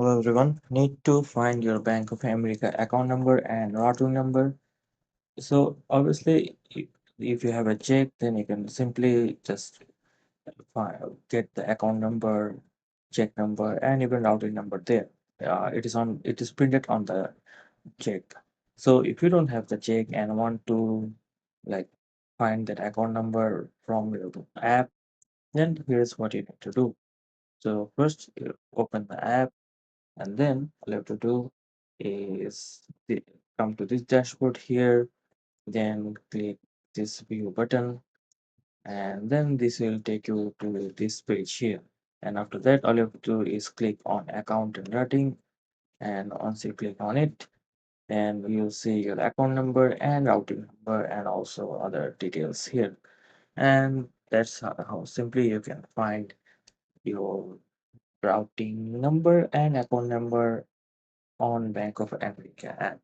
Hello everyone. Need to find your Bank of America account number and routing number. So obviously, if you have a check, then you can simply just get the account number, check number, and even routing number there. It is printed on the check. So if you don't have the check and want to like find that account number from your app, then here's what you need to do. So first, you open the app and then all you have to do is come to this dashboard here, then click this view button, and then this will take you to this page here. And after that, all you have to do is click on account and routing, and once you click on it, then you'll see your account number and routing number and also other details here. And that's how simply you can find your routing number and account number on Bank of America app.